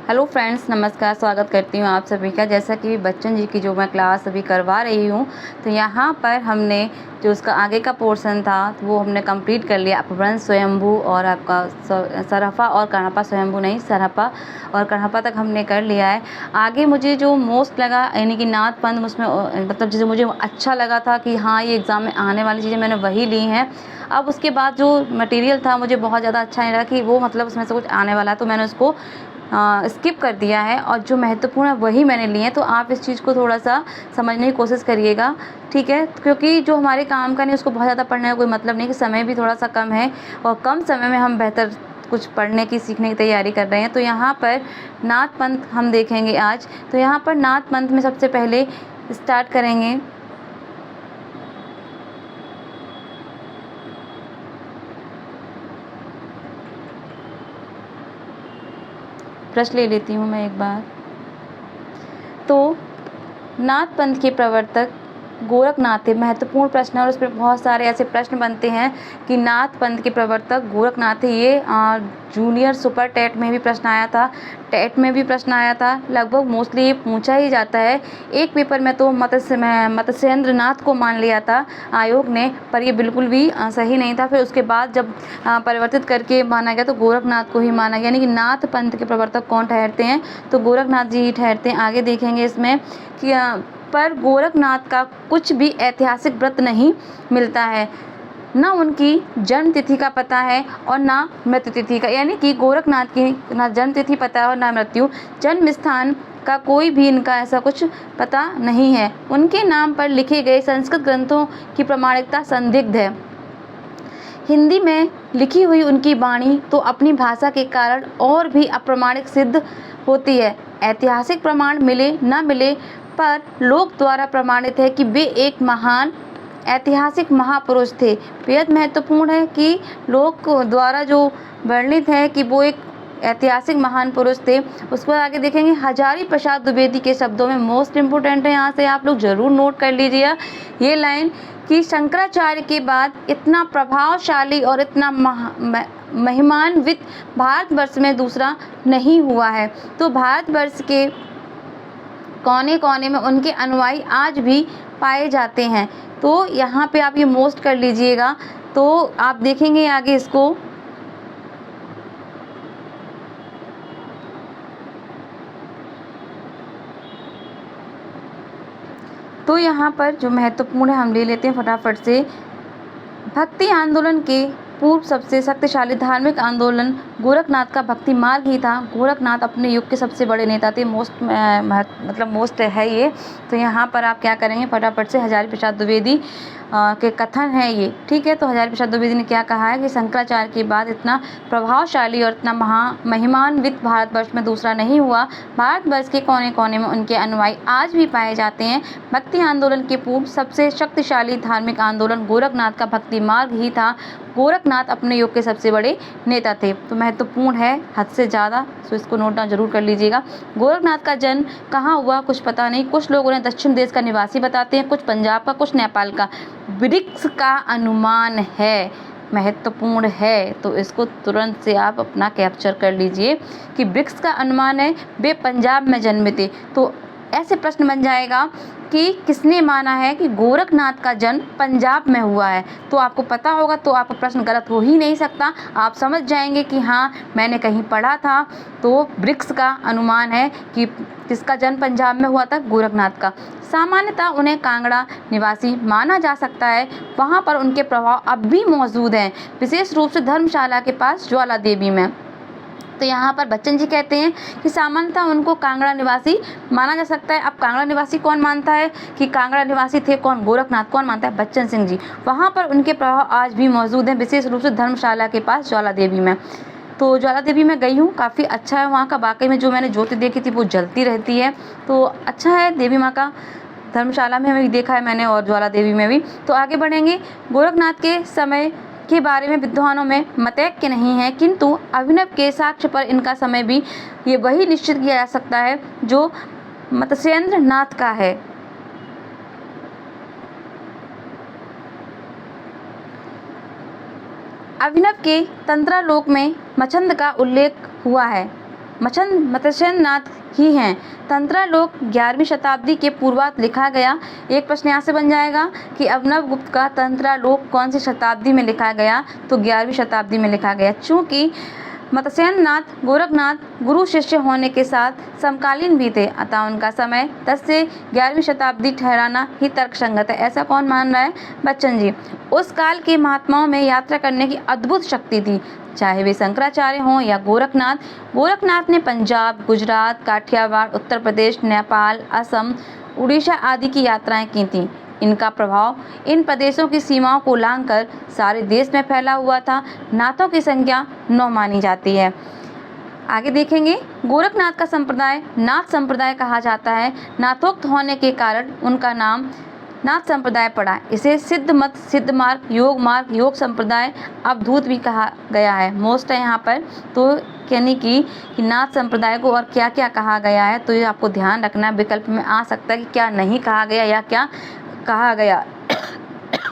Hello friends, नमस्कार। स्वागत करती हूँ आप सभी का। जैसा कि बच्चन जी की जो मैं क्लास अभी करवा रही हूँ, तो यहाँ पर हमने जो उसका आगे का पोर्शन था वो हमने कंप्लीट कर लिया। अपभ्रंश, स्वयंभू और आपका सरहपा और कणहपा, स्वयंभू नहीं सरहपा और कणहपा तक हमने कर लिया है। आगे मुझे जो मोस्ट लगा यानी कि नाथ पंथ, उसमें मतलब जैसे मुझे अच्छा लगा था कि हाँ ये एग्ज़ाम में आने वाली चीज़ें मैंने वही ली हैं। अब उसके बाद जो मटेरियल था मुझे बहुत ज़्यादा अच्छा नहीं लगा कि वो मतलब उसमें से कुछ आने वाला है, तो मैंने उसको स्किप कर दिया है और जो महत्वपूर्ण है वही मैंने लिए हैं। तो आप इस चीज़ को थोड़ा सा समझने की कोशिश करिएगा, ठीक है? क्योंकि जो हमारे काम का नहीं उसको बहुत ज़्यादा पढ़ने का कोई मतलब नहीं, कि समय भी थोड़ा सा कम है और कम समय में हम बेहतर कुछ पढ़ने की, सीखने की तैयारी कर रहे हैं। तो यहाँ पर नाथ पंथ हम देखेंगे आज। तो यहाँ पर नाथ पंथ में सबसे पहले स्टार्ट करेंगे। प्रश्न ले लेती हूँ मैं एक बार। तो नाथ पंथ के प्रवर्तक गोरखनाथ थे। महत्वपूर्ण प्रश्न है और उस पर बहुत सारे ऐसे प्रश्न बनते हैं कि नाथ पंथ के प्रवर्तक गोरखनाथ थे। ये जूनियर सुपर टेट में भी प्रश्न आया था, टेट में भी प्रश्न आया था। लगभग मोस्टली ये पूछा ही जाता है। एक पेपर में तो मत्स्येंद्र नाथ को मान लिया था आयोग ने, पर ये बिल्कुल भी सही नहीं था। फिर उसके बाद जब परिवर्तित करके माना गया तो गोरखनाथ को ही माना गया। यानी कि नाथ पंथ के प्रवर्तक कौन ठहरते हैं? तो गोरखनाथ जी ही ठहरते हैं। आगे देखेंगे इसमें कि पर गोरखनाथ का कुछ भी ऐतिहासिक व्रत नहीं मिलता है, ना उनकी जन्म तिथि का पता है और ना मृत्यु तिथि का। यानी कि गोरखनाथ की ना जन्म तिथि पता है और ना मृत्यु, जन्म स्थान का कोई भी इनका ऐसा कुछ पता नहीं है। उनके नाम पर लिखे गए संस्कृत ग्रंथों की प्रामाणिकता संदिग्ध है। हिंदी में लिखी हुई उनकी वाणी तो अपनी भाषा के कारण और भी अप्रामाणिक सिद्ध होती है। ऐतिहासिक प्रमाण मिले न मिले, पर लोक द्वारा प्रमाणित है कि वे एक महान ऐतिहासिक महापुरुष थे। बेहद महत्वपूर्ण है कि लोक द्वारा जो वर्णित है कि वो एक ऐतिहासिक महान पुरुष थे। उसके बाद आगे देखेंगे हजारी प्रसाद द्विवेदी के शब्दों में मोस्ट इम्पोर्टेंट है, यहाँ से आप लोग जरूर नोट कर लीजिए ये लाइन कि शंकराचार्य के बाद इतना प्रभावशाली और इतना महिमान्वित भारतवर्ष में दूसरा नहीं हुआ है। तो भारतवर्ष के कोने कोने में उनके अनुयायी आज भी पाए जाते हैं। तो यहाँ पे आप ये मोस्ट कर लीजिएगा। तो आप देखेंगे आगे इसको, तो यहाँ पर जो महत्वपूर्ण है हम ले लेते हैं फटाफट से। भक्ति आंदोलन के पूर्व सबसे शक्तिशाली धार्मिक आंदोलन गोरखनाथ का भक्ति मार्ग ही था। गोरखनाथ अपने युग के सबसे बड़े नेता थे। मोस्ट है ये। तो यहाँ पर आप क्या करेंगे, फटाफट से हजारी प्रसाद द्विवेदी के कथन है ये, ठीक है? तो हजारी प्रसाद द्विवेदी ने क्या कहा है कि शंकराचार्य के बाद इतना प्रभावशाली और इतना महिमान्वित भारतवर्ष में दूसरा नहीं हुआ। भारतवर्ष के कोने कोने में उनके अनुयायी आज भी पाए जाते हैं। भक्ति आंदोलन के पूर्व सबसे शक्तिशाली धार्मिक आंदोलन गोरखनाथ का भक्ति मार्ग ही था। गोरखनाथ अपने युग के सबसे बड़े नेता थे। तो महत्वपूर्ण है हद से ज़्यादा, तो इसको नोट डाउन जरूर कर लीजिएगा। गोरखनाथ का जन्म कहाँ हुआ कुछ पता नहीं। कुछ लोग उन्हें दक्षिण देश का निवासी बताते हैं, कुछ पंजाब का, कुछ नेपाल का। वृक्ष का अनुमान है, महत्वपूर्ण है, तो इसको तुरंत से आप अपना कैप्चर कर लीजिए कि वृक्ष का अनुमान है वे पंजाब में जन्मे थे। तो ऐसे प्रश्न बन जाएगा कि किसने माना है कि गोरखनाथ का जन्म पंजाब में हुआ है। तो आपको पता होगा तो आपका प्रश्न गलत हो ही नहीं सकता। आप समझ जाएंगे कि हाँ मैंने कहीं पढ़ा था। तो वृक्ष का अनुमान है कि किसका जन्म पंजाब में हुआ था, गोरखनाथ का। सामान्यतः उन्हें कांगड़ा निवासी माना जा सकता है, वहाँ पर उनके प्रभाव अब भी मौजूद हैं, विशेष रूप से धर्मशाला के पास ज्वाला देवी में। तो यहाँ पर बच्चन जी कहते हैं कि सामान्यतः उनको कांगड़ा निवासी माना जा सकता है। अब कांगड़ा निवासी कौन मानता है कि कांगड़ा निवासी थे कौन, गोरखनाथ। कौन मानता है, बच्चन सिंह जी। वहाँ पर उनके प्रभाव आज भी मौजूद हैं, विशेष रूप से धर्मशाला के पास ज्वाला देवी में। तो ज्वाला देवी में गई हूँ, काफ़ी अच्छा है वहाँ का। वाकई में जो मैंने ज्योति देखी थी वो जलती रहती है, तो अच्छा है देवी माँ का। धर्मशाला में भी देखा है मैंने और ज्वाला देवी में भी। तो आगे बढ़ेंगे। गोरखनाथ के समय के बारे में विद्वानों में मतैक्य नहीं है, किंतु अभिनव के साक्ष्य पर इनका समय भी ये वही निश्चित किया जा सकता है जो मत्स्येंद्र नाथ का है। अभिनव के तंत्रालोक में मछंद का उल्लेख हुआ है। मत्स्येंद्रनाथ ही हैं। तंत्रालोक 11वीं शताब्दी के पूर्वार्ध लिखा गया। एक प्रश्न यहाँ से बन जाएगा कि अभिनवगुप्त का तंत्रालोक कौन सी शताब्दी में लिखा गया, तो 11वीं शताब्दी में लिखा गया। चूँकि मत्स्येंद्रनाथ गोरखनाथ गुरु शिष्य होने के साथ समकालीन भी थे, अतः उनका समय 10 से 11वीं शताब्दी ठहराना ही तर्कसंगत है। ऐसा कौन मान रहा है? बच्चन जी। उस काल के महात्माओं में यात्रा करने की अद्भुत शक्ति थी, चाहे वे शंकराचार्य हों या गोरखनाथ। गोरखनाथ ने पंजाब, गुजरात, काठियावाड़, उत्तर प्रदेश, नेपाल, असम, उड़ीसा आदि की यात्राएं की थीं। इनका प्रभाव इन प्रदेशों की सीमाओं को लांघकर सारे देश में फैला हुआ था। नाथों की संख्या 9 मानी जाती है। आगे देखेंगे, गोरखनाथ का संप्रदाय नाथ संप्रदाय कहा जाता है। नाथोक्त होने के कारण उनका नाम नाथ संप्रदाय पड़ा। इसे सिद्ध मत, सिद्ध मार्ग, योग संप्रदाय, अवधूत भी कहा गया है। मोस्ट है यहाँ पर, तो यानी कि नाथ संप्रदाय को और क्या क्या कहा गया है, तो ये आपको ध्यान रखना। विकल्प में आ सकता है कि क्या नहीं कहा गया या क्या कहा गया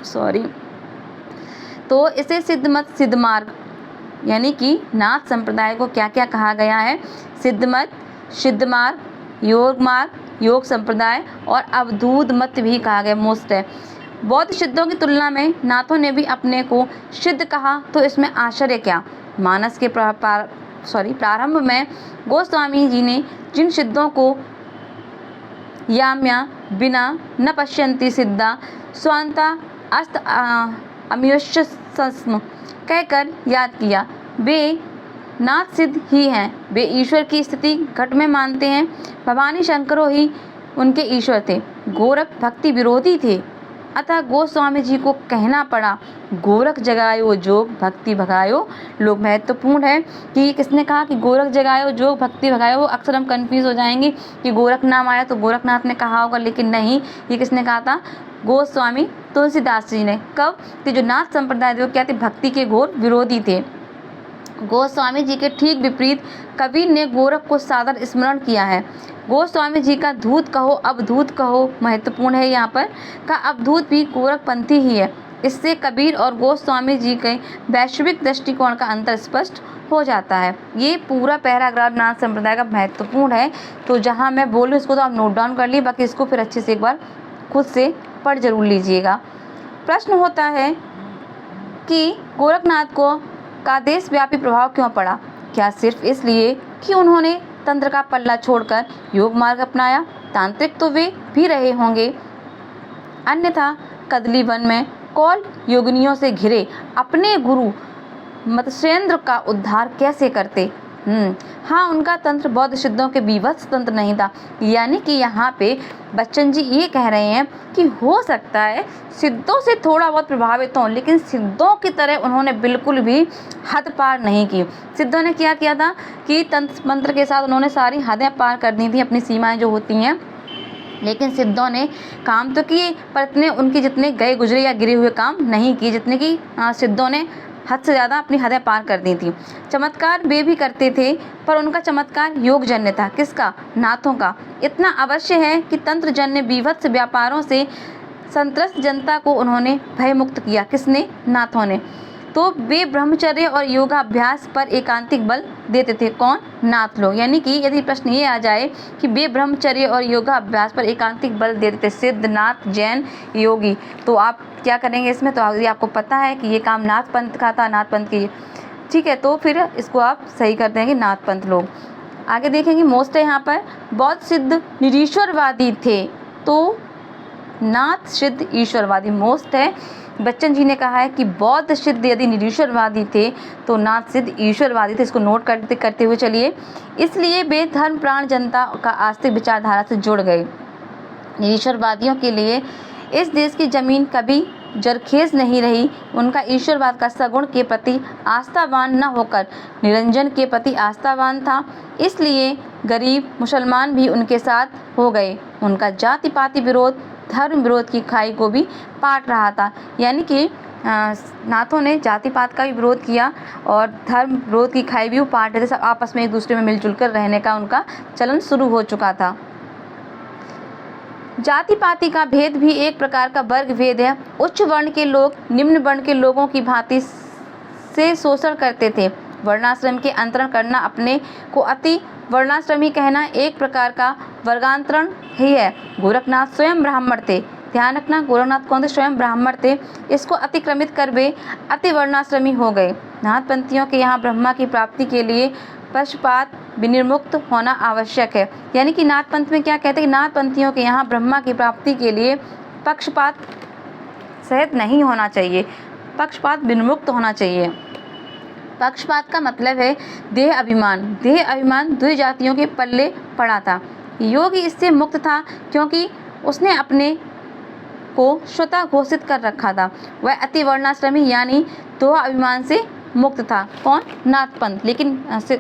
सॉरी। तो इसे सिद्ध मत, सिद्ध मार्ग, यानी कि नाथ संप्रदाय को क्या क्या कहा गया है? सिद्ध मत, सिद्ध मार्ग, योग संप्रदाय और अवधूत मत भी कहा गया। मोस्ट है। बौद्ध सिद्धों की तुलना में नाथों ने भी अपने को सिद्ध कहा, तो इसमें आश्चर्य क्या? मानस के प्रारंभ में गोस्वामी जी ने जिन सिद्धों को याम्या बिना न पश्यन्ति सिद्धा स्वांता अस्त अम्युष्यस्म कहकर याद किया, वे नाथ सिद्ध ही हैं। वे ईश्वर की स्थिति घट में मानते हैं। भवानी शंकरों ही उनके ईश्वर थे। गोरख भक्ति विरोधी थे, अतः गोस्वामी जी को कहना पड़ा, गोरख जगायो जोग भक्ति भगायो लोग। महत्वपूर्ण है कि ये किसने कहा कि गोरख जगायो जोग भक्ति भगायो। अक्सर हम कंफ्यूज हो जाएंगे कि गोरख नाम आया तो गोरखनाथ ने कहा होगा, लेकिन नहीं, ये किसने कहा था? गोस्वामी तुलसीदास जी ने। कब? कि जो नाथ संप्रदाय थे वो क्या थे? भक्ति के घोर विरोधी थे। गोस्वामी जी के ठीक विपरीत कबीर ने गोरख को सादर स्मरण किया है। गोस्वामी जी का धूत कहो अवधूत कहो, महत्वपूर्ण है यहाँ पर, का अवधूत भी गोरखपंथी ही है। इससे कबीर और गोस्वामी जी के वैश्विक दृष्टिकोण का अंतर स्पष्ट हो जाता है। ये पूरा पैराग्राफ नाथ संप्रदाय का महत्वपूर्ण है, तो जहाँ मैं बोलूँ इसको तो आप नोट डाउन कर लीजिए, बाकी इसको फिर अच्छे से एक बार खुद से पढ़ जरूर लीजिएगा। प्रश्न होता है कि गोरखनाथ को का देशव्यापी प्रभाव क्यों पड़ा? क्या सिर्फ इसलिए कि उन्होंने तंत्र का पल्ला छोड़कर योग मार्ग अपनाया? तांत्रिक तो वे भी रहे होंगे, अन्यथा कदली वन में कौल योगिनियों से घिरे अपने गुरु मत्स्येंद्र का उद्धार कैसे करते? हाँ, उनका तंत्र बौद्ध सिद्धों के विवत्स तंत्र नहीं था। यानी कि यहाँ पे बच्चन जी ये कह रहे हैं कि हो सकता है सिद्धों से थोड़ा बहुत प्रभावित हों, लेकिन सिद्धों की तरह उन्होंने बिल्कुल भी हद पार नहीं की। सिद्धों ने क्या किया था कि तंत्र मंत्र के साथ उन्होंने सारी हदें पार कर दी थी, अपनी सीमाएं जो होती हैं, लेकिन सिद्धों ने काम तो किए पर इतने उनके जितने गए गुजरे या गिरे हुए काम नहीं किए, जितने कि सिद्धों ने हद से ज़्यादा अपनी हदें पार कर दी थी। चमत्कार वे भी करते थे, पर उनका चमत्कार योगजन्य था। किसका? नाथों का। इतना अवश्य है कि तंत्रजन्य विभत्स व्यापारों से संत्रस्त जनता को उन्होंने भयमुक्त किया। किसने? नाथों ने। तो वे ब्रह्मचर्य और योगाभ्यास पर एकांतिक बल देते थे। कौन? नाथ लोग। यानी कि यदि प्रश्न ये आ जाए कि वे ब्रह्मचर्य और योगाभ्यास पर एकांतिक बल देते थे, सिद्ध, नाथ, जैन, योगी, तो आप क्या करेंगे इसमें? तो यदि आपको पता है कि ये काम नाथ पंथ का था, नाथ पंथ की, ठीक है, तो फिर इसको आप सही कर देंगे, नाथ पंथ लोग। आगे देखेंगे, मोस्ट है यहाँ पर, बौद्ध सिद्ध निरीश्वरवादी थे, तो नाथ सिद्ध ईश्वरवादी। मोस्ट है, बच्चन जी ने कहा है कि बौद्ध सिद्ध यदि निरीश्वरवादी थे तो नाथ सिद्ध ईश्वरवादी थे। इसको नोट करते हुए चलिए। इसलिए वे धर्म प्राण जनता का आस्तिक विचारधारा से जुड़ गए। निरीश्वरवादियों के लिए इस देश की जमीन कभी जरखेज नहीं रही। उनका ईश्वरवाद का सगुण के प्रति आस्थावान न होकर निरंजन के प्रति आस्थावान था, इसलिए गरीब मुसलमान भी उनके साथ हो गए। उनका जाति पाति विरोध धर्म विरोध की खाई को भी पाट रहा था। यानी कि नाथों ने जाति पात का भी विरोध किया और धर्म विरोध की खाई भी वो पाट रहे थे। सब आपस में एक दूसरे में मिलजुल कर रहने का उनका चलन शुरू हो चुका था। जाति पाति का भेद भी एक प्रकार का वर्ग भेद है। उच्च वर्ण के लोग निम्न वर्ण के लोगों की भांति से शोषण करते थे। वर्णाश्रम के अंतरण करना अपने को अति वर्णाश्रमी कहना एक प्रकार का वर्गांतरण ही है। गोरखनाथ स्वयं ब्राह्मण थे। ध्यान रखना, गोरखनाथ कौन थे? स्वयं ब्राह्मण थे। इसको अतिक्रमित कर वे अति वर्णाश्रमी हो गए। नाथपंथियों के यहाँ ब्रह्मा की प्राप्ति के लिए पक्षपात विनिर्मुक्त होना आवश्यक है। यानी कि नाथपंथ में क्या कहते हैं कि नाथपंथियों के यहाँ ब्रह्मा की प्राप्ति के लिए पक्षपात सहित नहीं होना चाहिए, पक्षपात विनिर्मुक्त होना चाहिए। पक्षपात का मतलब है देह अभिमान। देह अभिमान द्वि जातियों के पल्ले पड़ा था। योगी इससे मुक्त था क्योंकि उसने अपने को स्वतः घोषित कर रखा था। वह अति वर्णाश्रमी यानी दो अभिमान से मुक्त था। कौन? नाथपंथ। लेकिन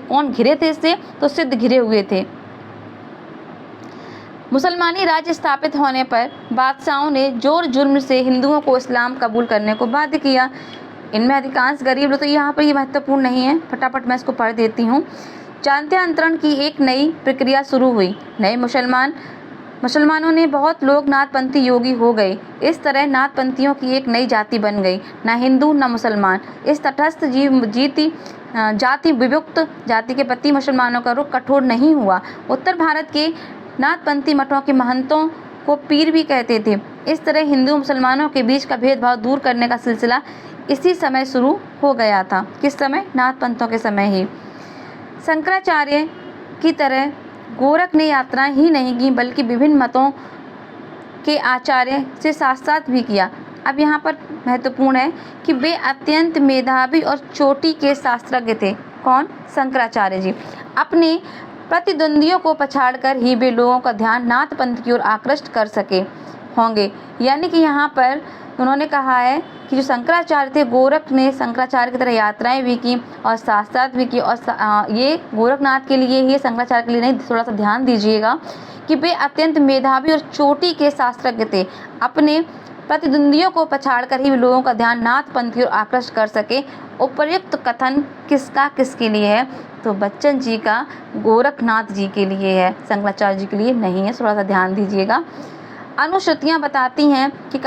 कौन घिरे थे इससे? तो सिद्ध घिरे हुए थे। मुसलमानी राज्य स्थापित होने पर बादशाहों ने जोर जुर्म से हिंदुओं को इस्लाम कबूल करने को बाध्य किया। इनमें अधिकांश गरीब लोग, तो यहाँ पर ये महत्वपूर्ण नहीं है, फटाफट मैं इसको पढ़ देती हूँ। चांत्यांतरण की एक नई प्रक्रिया शुरू हुई। नए मुसलमानों ने बहुत लोग नाथपंथी योगी हो गए। इस तरह नाथपंथियों की एक नई जाति बन गई, न हिंदू न मुसलमान। इस तटस्थ जाति विभुक्त जाति के प्रति मुसलमानों का रुख कठोर नहीं हुआ। उत्तर भारत के नाथपंथी मठों के महंतों को पीर भी कहते थे। इस तरह हिंदू मुसलमानों के बीच का भेदभाव दूर करने का सिलसिला इसी समय शुरू हो गया था। किस समय? नाथपंथों के समय ही। शंकराचार्य की तरह गोरख ने यात्राएं ही नहीं की बल्कि विभिन्न मतों के आचार्य से साथ भी किया। अब यहाँ पर महत्वपूर्ण है कि वे अत्यंत मेधावी और चोटी के शास्त्रज्ञ थे। कौन? शंकराचार्य जी। अपने प्रतिद्वंदियों को पछाड़कर ही वे लोगों का ध्यान नाथपंथ की ओर आकृष्ट कर सके होंगे। यानी कि यहाँ पर उन्होंने कहा है कि जो शंकराचार्य थे, गोरख ने शंकराचार्य की तरह यात्राएं भी की और शास्त्रार्थ भी की। और ये गोरखनाथ के लिए ही, शंकराचार्य के लिए नहीं, थोड़ा सा ध्यान दीजिएगा कि वे अत्यंत मेधावी और चोटी के शास्त्रज्ञ थे। अपने प्रतिद्वंदियों को पछाड़कर ही लोगों का ध्यान नाथपंथ की ओर आकृष्ट कर सके। उपर्युक्त कथन किसके लिए है? तो बच्चन जी का गोरखनाथ जी के लिए है, शंकराचार्य जी के लिए नहीं है। थोड़ा सा ध्यान दीजिएगा। अनुश्रुतियाँ बताती हैं कि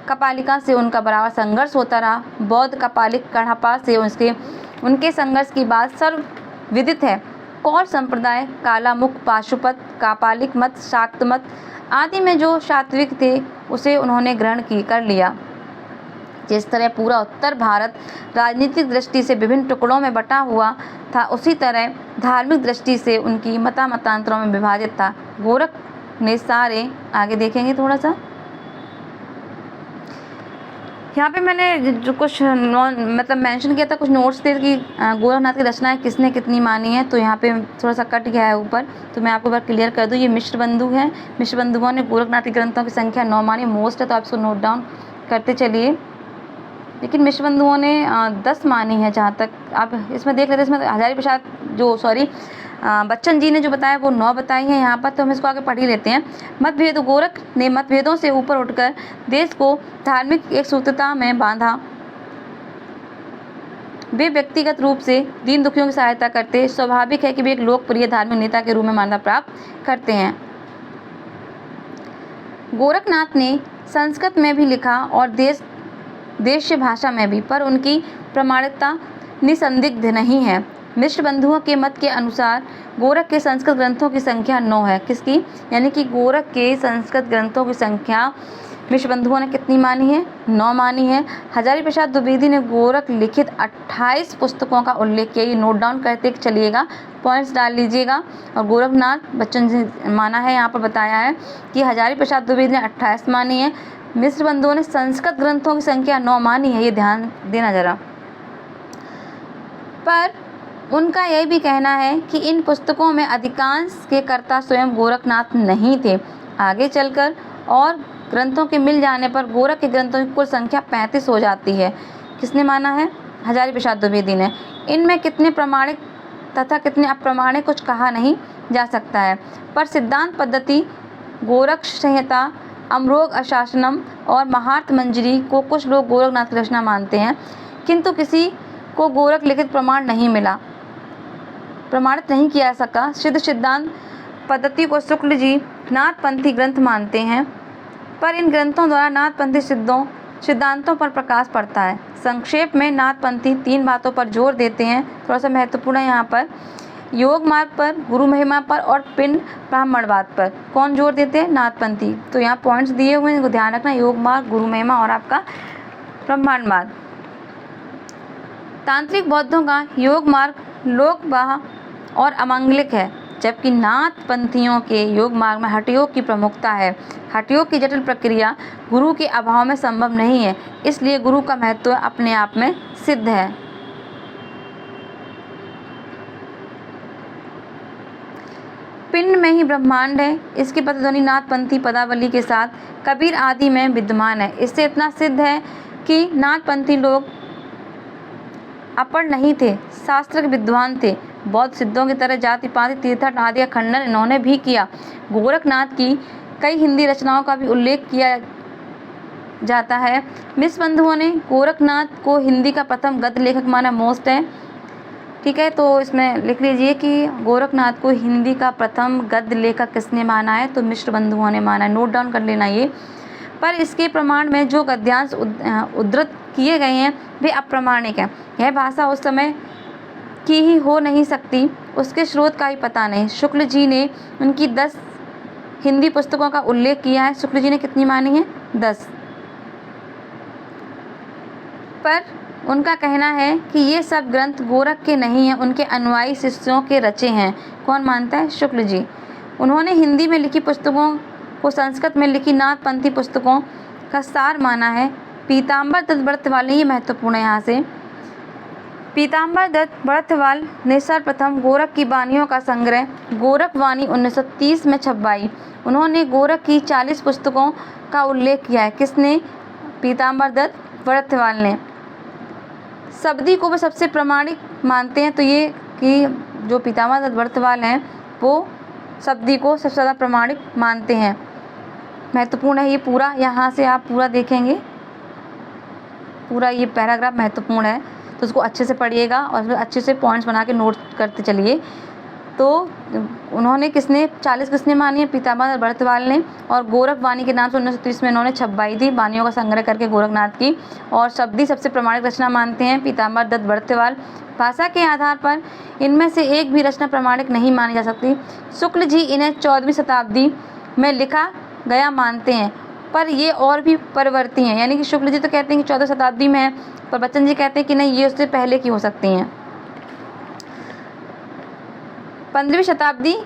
कपालिका से उनका बराबर संघर्ष होता रहा। बौद्ध कपालिक कढ़पा से उनके संघर्ष की बात सर्वविदित है। कौल संप्रदाय, कालामुख, पाशुपत, कापालिक मत, शाक्त मत आदि में जो सात्विक थे उसे उन्होंने ग्रहण कर लिया। जिस तरह पूरा उत्तर भारत राजनीतिक दृष्टि से विभिन्न टुकड़ों में बटा हुआ था, उसी तरह धार्मिक दृष्टि से उनकी मतांतरों में विभाजित था। गोरख ने सारे, आगे देखेंगे थोड़ा सा, यहाँ पे मैंने जो कुछ मेंशन किया था, कुछ नोट्स थे कि गोरखनाथ की रचनाएं किसने कितनी मानी है। तो यहाँ पे थोड़ा सा कट गया है ऊपर, तो मैं आपको बार क्लियर कर दूँ। ये मिश्र बंधु है। मिश्र बंधुओं ने गोरखनाथ के ग्रंथों की संख्या 9 मानी। मोस्ट है तो आप इसको नोट डाउन करते चलिए। लेकिन मिश्र बंधुओं ने 10 मानी है, जहाँ तक आप इसमें देख लेते। इसमें हजारी प्रसाद बच्चन जी ने जो बताया वो 9 बताई हैं यहाँ पर, तो हम इसको आगे पढ़ ही लेते हैं। मतभेद। गोरख ने मतभेदों से ऊपर उठकर देश को धार्मिक एकसूत्रता में बांधा। वे व्यक्तिगत रूप से दीन दुखियों की सहायता करते। स्वाभाविक है कि वे एक लोकप्रिय धार्मिक नेता के रूप में मान्यता प्राप्त करते हैं। गोरखनाथ ने संस्कृत में भी लिखा और देशीय भाषा में भी, पर उनकी प्रामाणिकता निसंदिग्ध नहीं है। मिश्र बंधुओं के मत के अनुसार गोरख के संस्कृत ग्रंथों की संख्या 9 है। किसकी? यानी कि गोरख के संस्कृत ग्रंथों की संख्या मिश्र बंधुओं ने कितनी मानी है? 9 मानी है। हजारी प्रसाद द्विवेदी ने गोरख लिखित 28 पुस्तकों का उल्लेख किया। ये नोट डाउन करते चलिएगा, पॉइंट्स डाल लीजिएगा। और गोरखनाथ बच्चन जी माना है, यहाँ पर बताया है कि हजारी प्रसाद द्विवेदी ने 28 मानी है। मिश्र बंधुओं ने संस्कृत ग्रंथों की संख्या 9 मानी है। ये ध्यान देना जरा। पर उनका यह भी कहना है कि इन पुस्तकों में अधिकांश के कर्ता स्वयं गोरखनाथ नहीं थे। आगे चलकर और ग्रंथों के मिल जाने पर गोरख के ग्रंथों की कुल संख्या 35 हो जाती है। किसने माना है? हजारी प्रसाद द्विवेदी ने। इनमें कितने प्रमाणिक तथा कितने अप्रमाणिक कुछ कहा नहीं जा सकता है, पर सिद्धांत पद्धति गोरख संहिता, अमरोग अशासनम और महार्थ मंजरी को कुछ लोग गोरखनाथ की रचना मानते हैं, किंतु किसी को गोरख लिखित प्रमाण नहीं मिला, प्रमाणित नहीं किया सका। सिद्धांत पद्धति को शुक्ल जी नाथपंथी ग्रंथ मानते हैं, पर इन ग्रंथों द्वारा नाथपंथी सिद्धांतों पर प्रकाश पड़ता है। संक्षेप में नाथपंथी 3 बातों पर जोर देते हैं, थोड़ा सा महत्वपूर्ण है यहाँ पर। योग मार्ग पर, गुरु महिमा पर और पिंड ब्राह्मणवाद पर कौन जोर देते हैं? नाथपंथी। तो यहाँ पॉइंट्स दिए हुए हैं, इनको ध्यान रखना, योग मार्ग, गुरु महिमा और आपका ब्राह्मणवाद। तांत्रिक बौद्धों का योग मार्ग लोकवाह और अमांगलिक है, जबकि नाथपंथियों के योग मार्ग में हठ योग की प्रमुखता है। हठ योग की जटिल प्रक्रिया गुरु के अभाव में संभव नहीं है, इसलिए गुरु का महत्व अपने आप में सिद्ध है। पिंड में ही ब्रह्मांड है, इसकी प्रतिध्वनि नाथपंथी पदावली के साथ कबीर आदि में विद्यमान है। इससे इतना सिद्ध है कि नाथपंथी लोग अपर नहीं थे, शास्त्र के विद्वान थे। बौद्ध सिद्धों की तरह जाति पाति तीर्थाटन आदि का खंडन इन्होंने भी किया। गोरखनाथ की कई हिंदी रचनाओं का भी उल्लेख किया जाता है। मिश्र बंधुओं ने गोरखनाथ को हिंदी का प्रथम गद्य लेखक माना, मोस्ट है, ठीक है। तो इसमें लिख लीजिए कि गोरखनाथ को हिंदी का प्रथम गद्य लेखक किसने माना है? तो मिश्र बंधुओं ने माना है, नोट डाउन कर लेना ये। पर इसके प्रमाण में जो गद्यांश उद्धृत किए गए हैं वे अप्रामाणिक हैं। यह भाषा उस समय की ही हो नहीं सकती, उसके स्रोत का ही पता नहीं। शुक्ल जी ने उनकी 10 हिंदी पुस्तकों का उल्लेख किया है। शुक्ल जी ने कितनी मानी है? 10। पर उनका कहना है कि ये सब ग्रंथ गोरख के नहीं हैं, उनके अनुयायी शिष्यों के रचे हैं। कौन मानता है? शुक्ल जी। उन्होंने हिंदी में लिखी पुस्तकों को संस्कृत में लिखी नाथपंथी पुस्तकों का सार माना है। पीताम्बर दत्त बड़थवाल ने, ये महत्वपूर्ण है यहाँ से, पीताम्बर दत्त बड़थवाल ने सर्वप्रथम गोरख की वाणियों का संग्रह गोरख वाणी 1930 में छपवाई। उन्होंने गोरख की 40 पुस्तकों का उल्लेख किया है। किसने? पीताम्बर दत्त बड़थवाल ने। शब्दी को वे सबसे प्रामाणिक मानते हैं। तो ये कि जो पीताम्बर दत्त बड़थवाल हैं वो शब्दी को सबसे ज़्यादा प्रामाणिक मानते हैं। महत्वपूर्ण है ये पूरा, यहाँ से आप पूरा देखेंगे, पूरा ये पैराग्राफ महत्वपूर्ण है, तो उसको अच्छे से पढ़िएगा और अच्छे से पॉइंट्स बना के नोट करते चलिए। तो उन्होंने 40 किसने मानी है? पीताम्बर दत्त बड़थवाल ने। और गोरख वाणी के नाम से 1930 में इन्होंने छपवाई थी, वाणियों का संग्रह करके गोरखनाथ की। और शब्दी सबसे प्रामाणिक रचना मानते हैं पीताम्बर दत्त बड़थवाल। भाषा के आधार पर इनमें से एक भी रचना प्रामाणिक नहीं मानी जा सकती। शुक्ल जी इन्हें 14वीं शताब्दी में लिखा गया मानते हैं, पर ये और भी परिवर्ती हैं। यानी कि शुक्ल जी तो कहते हैं कि 14वीं शताब्दी में है, पर बच्चन जी कहते हैं कि नहीं, ये उससे पहले की हो सकती हैं, 15वीं शताब्दी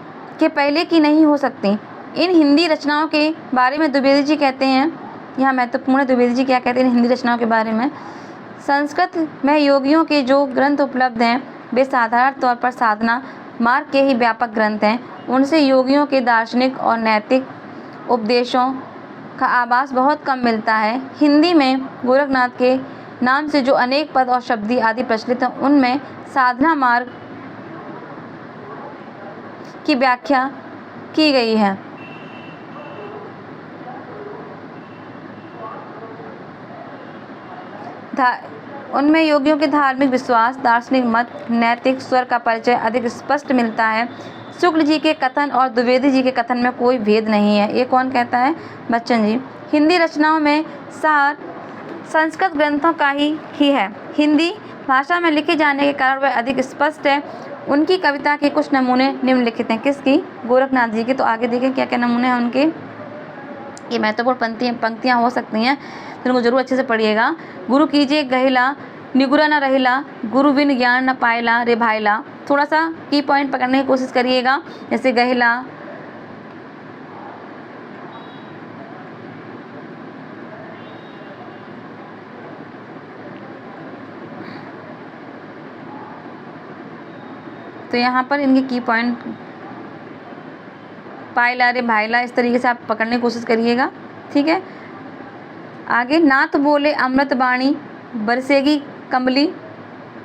के पहले की नहीं हो सकती। इन हिंदी रचनाओं के बारे में द्विवेदी जी कहते हैं, यहाँ महत्वपूर्ण है द्विवेदी जी क्या कहते हैं इन हिंदी रचनाओं के बारे में। संस्कृत में योगियों के जो ग्रंथ उपलब्ध हैं वे साधारण तौर पर साधना मार्ग के ही व्यापक ग्रंथ हैं। उनसे योगियों के दार्शनिक और नैतिक उपदेशों का आभास बहुत कम मिलता है। हिंदी में गोरखनाथ के नाम से जो अनेक पद और शब्दी आदि प्रचलित हैं उनमें साधना मार्ग की व्याख्या की गई है। उनमें योगियों के धार्मिक विश्वास, दार्शनिक मत, नैतिक स्वर का परिचय अधिक स्पष्ट मिलता है। शुक्ल जी के कथन और द्विवेदी जी के कथन में कोई भेद नहीं है। ये कौन कहता है? बच्चन जी। हिंदी रचनाओं में सार संस्कृत ग्रंथों का ही है। हिंदी भाषा में लिखे जाने के कारण वह अधिक स्पष्ट है। उनकी कविता के कुछ नमूने निम्नलिखित हैं। किसकी? गोरखनाथ जी की। तो आगे देखें क्या क्या नमूने हैं उनके। ये महत्वपूर्ण पंक्तियाँ हो सकती हैं, तो इनको जरूर अच्छे से पढ़िएगा। गुरु कीजिए गहिला, निगुरा न रहिला, गुरु बिन ज्ञान न पायला रे भाईला। थोड़ा सा की पॉइंट पकड़ने की कोशिश करिएगा, जैसे गहिला, तो यहाँ पर इनके की पॉइंट पायला रे भाईला, इस तरीके से आप पकड़ने की कोशिश करिएगा, ठीक है। आगे नाथ बोले अमृत बाणी, बरसेगी कमली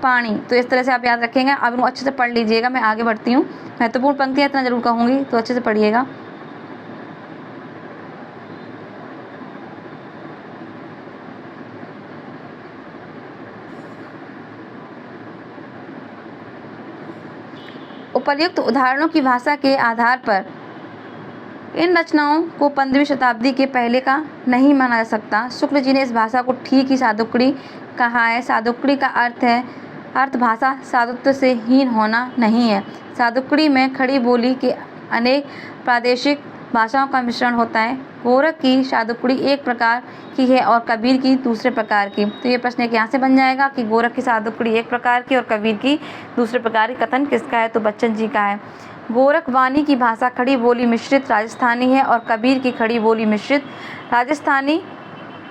पानी। तो इस तरह से आप याद रखेंगे। अब इनको अच्छे से पढ़ लीजिएगा। मैं आगे बढ़ती हूँ। महत्वपूर्ण पंक्तियाँ इतना जरूर कहूँगी, तो अच्छे से पढ़िएगा। उपर्युक्त उदाहरणों की भाषा के आधार पर इन रचनाओं को 15वीं शताब्दी के पहले का नहीं माना जा सकता। शुक्ल जी ने इस भाषा को ठीक ही सादुकड़ी कहा है। सादुकड़ी का अर्थ है अर्थ भाषा साधुत्व से हीन होना नहीं है। सादुकड़ी में खड़ी बोली के अनेक प्रादेशिक भाषाओं का मिश्रण होता है। गोरख की सादुकड़ी एक प्रकार की है और कबीर की दूसरे प्रकार की। तो ये प्रश्न एक यहाँ से बन जाएगा कि गोरख की सादुकड़ी एक प्रकार की और कबीर की दूसरे प्रकार की। कथन किसका है? तो बच्चन जी का है। गोरख वाणी की भाषा खड़ी बोली मिश्रित राजस्थानी है और कबीर की खड़ी बोली मिश्रित राजस्थानी,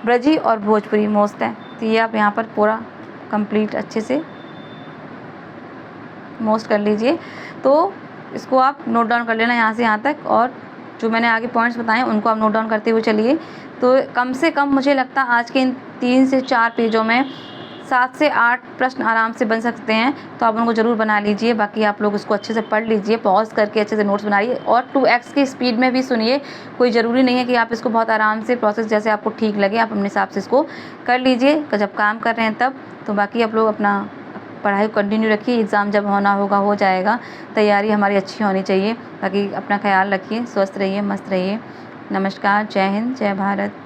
ब्रजी और भोजपुरी मोस्ट है। तो ये आप यहाँ पर पूरा कंप्लीट अच्छे से मोस्ट कर लीजिए। तो इसको आप नोट डाउन कर लेना यहाँ से यहाँ तक, और जो मैंने आगे पॉइंट्स बताए उनको आप नोट डाउन करते हुए चलिए। तो कम से कम मुझे लगता है आज के इन 3 से 4 पेजों में 7 से 8 प्रश्न आराम से बन सकते हैं। तो आप उनको ज़रूर बना लीजिए। बाकी आप लोग उसको अच्छे से पढ़ लीजिए, पॉज करके अच्छे से नोट्स बनाइए और 2x की स्पीड में भी सुनिए। कोई ज़रूरी नहीं है कि आप इसको बहुत आराम से प्रोसेस जैसे आपको ठीक लगे आप अपने हिसाब से इसको कर लीजिए जब काम कर रहे हैं तब। तो बाकी आप लोग अपना पढ़ाई कंटिन्यू रखिए। एग्ज़ाम जब होना होगा हो जाएगा। तैयारी हमारी अच्छी होनी चाहिए। बाकी अपना ख्याल रखिए, स्वस्थ रहिए, मस्त रहिए। नमस्कार, जय हिंद, जय भारत।